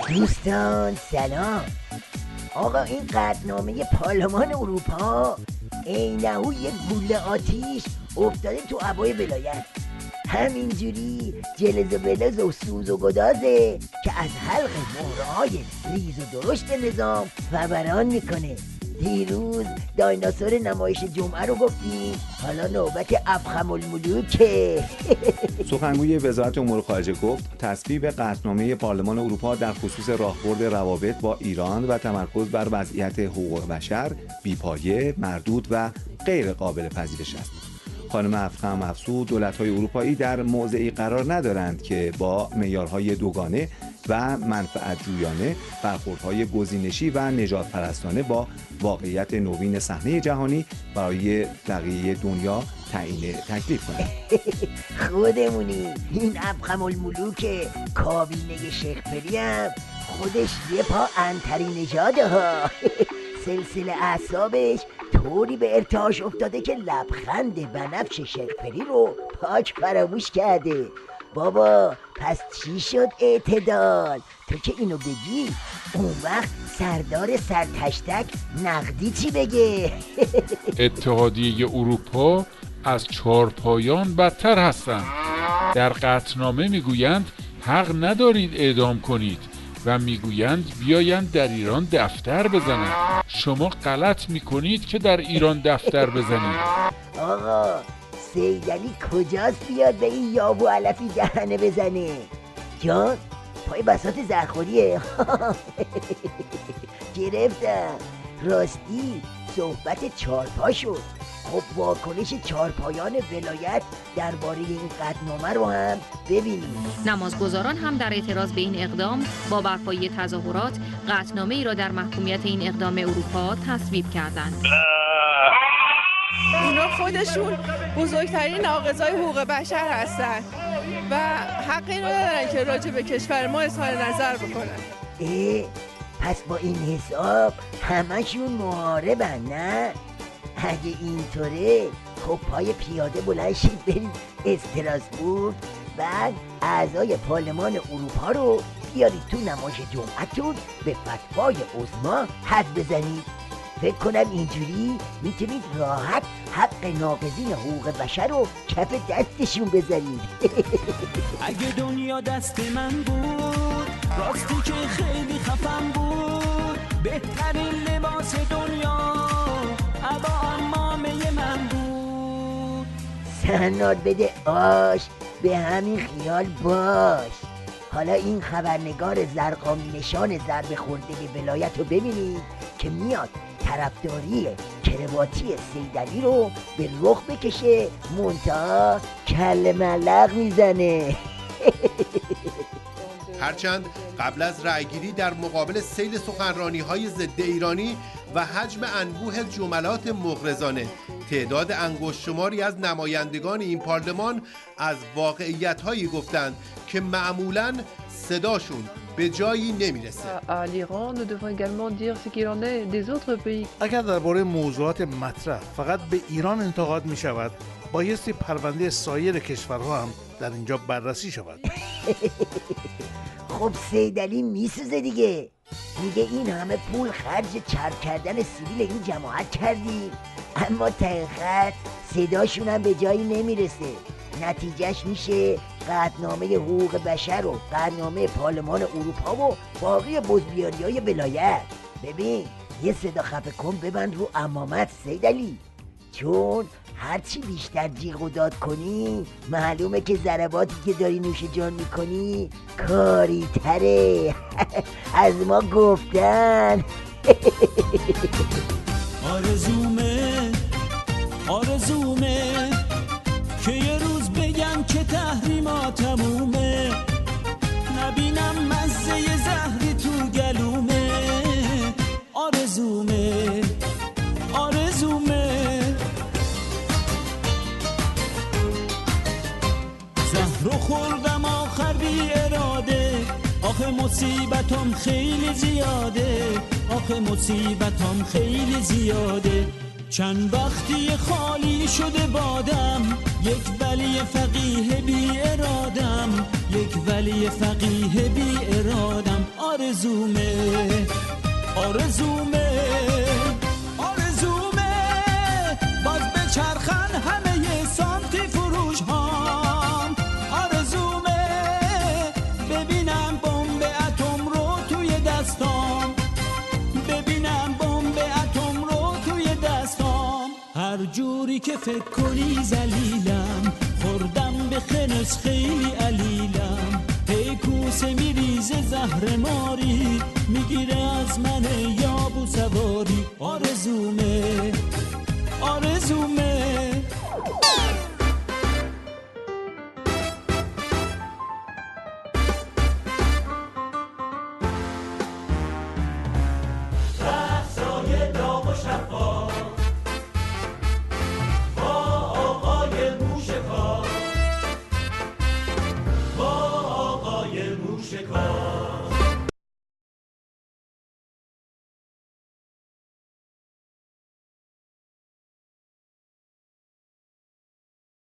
دوستان سلام. آقا این قطعنامه پارلمان اروپا عینه‌هو یک گوله آتیش افتاده تو هوای ولایت. همینجوری جلز و بلز و سوز و گدازه که از حلق مهره‌های ریز و درشت نظام فوران میکنه. دیروز دایناسور نمایش جمعه رو گفتیم، حالا نوبت افخم الملوکه. سخنگوی وزارت امور خارجه گفت تصویب قطعنامه پارلمان اروپا در خصوص راهبرد روابط با ایران و تمرکز بر وضعیت حقوق بشر بی‌پایه، مردود و غیر قابل پذیرش است. خانم افخم افزود دولت‌های اروپایی در موضعی قرار ندارند که با معیارهای دوگانه و منفعت جویانه برخوردهای گزینشی و نجات پرستانه با واقعیت نوین صحنه جهانی برای بقیه دنیا تعیین تکلیف کنند. خودمونی این افخم الملوک کابینه شیخ پری هم خودش یه پا عنتری نژاده ها. سلسله اعصابش طوری به ارتعاش افتاده که لبخند بنفش شیخ پری رو پاک فراموش کرده. بابا پس چی شد اعتدال؟ تو که اینو بگی اون وقت سردار سرتشتک نقدی چی بگه؟ اتحادیه اروپا از چارپایان بدتر هستند. در قطعنامه میگویند حق ندارید اعدام کنید و میگویند بیایند در ایران دفتر بزنند. شما غلط میکنید که در ایران دفتر بزنید. آقا سیدعلی کجاست بیاد به این یابو علفی دهنه بزنه؟ جان پای بساط زرخوریه. گرفتم. راستی صحبت چارپا شد. خب واکنش چارپایان ولایت درباره این قطعنامه رو هم ببینیم. نمازگزاران هم در اعتراض به این اقدام با برپایی تظاهرات قطعنامه ای را در محکومیت این اقدام اروپا تصویب کردند. اونا خودشون بزرگترین ناقضای حقوق بشر هستن و حقی ندارن که راجع به کشور ما اظهار نظر بکنن. پس با این حساب همشون محاربن نه؟ اگه اینطوره خب پای پیاده بلند شید برید استراسبورگ، بعد اعضای پارلمان اروپا رو بیارید تو نمایش جمعتون به فتوای عظما حد بزنید. فکر کنم اینجوری میتونید راحت حق ناقضین حقوق بشر رو کف دستشون بزنید. اگه دنیا دست من بود راستی که خیلی خفم بود، بهترین لباس دنیا ابا عمامه من بود. سناد بده آش، به همین خیال باش. حالا این خبرنگار زرقامی نشان ضربه خورده ولایت رو ببینید که میاد طرفداری کرواتی سیدعلی رو به رخ بکشه، منتها کله ملق میزنه. هرچند قبل از رأیگیری در مقابل سیل سخنرانی‌های ضد ایرانی و حجم انبوه جملات مغرضانه، تعداد انگشت‌شماری از نمایندگان این پارلمان از واقعیت‌هایی گفتند که معمولاً صداشون به جایی نمیرسه. اگر درباره موضوعات مطرح فقط به ایران انتقاد می شود، بایستی پرونده سایر کشورها هم در اینجا بررسی شود. خب سیدعلی میسوزه دیگه. میگه این همه پول خرج چرب کردن سیبیل این جماعت کردی، اما ته خط صداشون هم به جایی نمیرسه. نتیجهش میشه قطعنامه حقوق بشر و قطعنامه پارلمان اروپا و باقی بزبیاری‌های ولایت. ببین یه صدا خفه کن ببند رو عمامت سیدعلی، چون هرچی بیشتر جیغ و داد کنی معلومه که ضرباتی که داری نوش جان میکنی کاری تره. از ما گفتن. آرزومه که یه روز بگن که تحریمات تمومه، نبینم مزه زهری تو گلومه. آرزومه زهر خوردم آخر بی اراده، آخه مصیبتم خیلی زیاده، آخه مصیبتم خیلی زیاده. چند وقتی خالی شده بادم، یک ولی فقیه بی ارادم، یک ولی فقیه بی ارادم. آرزومه آرزومه آرزومه باز به چرخن همه سانتی فروش هام. آرزومه ببینم بمب اتم رو توی دستام، ببینم بمب اتم رو توی دستام. هر جوری که فکر کنی ذلیلم، خوردم به خنس خیلی علیلم. هی کوسه میریزه زهر ماری، میگیره از من یابو سواری. آرزومه آرزومه رقصای داغ و شفاف با آقای موشکار، با آقای موشکار.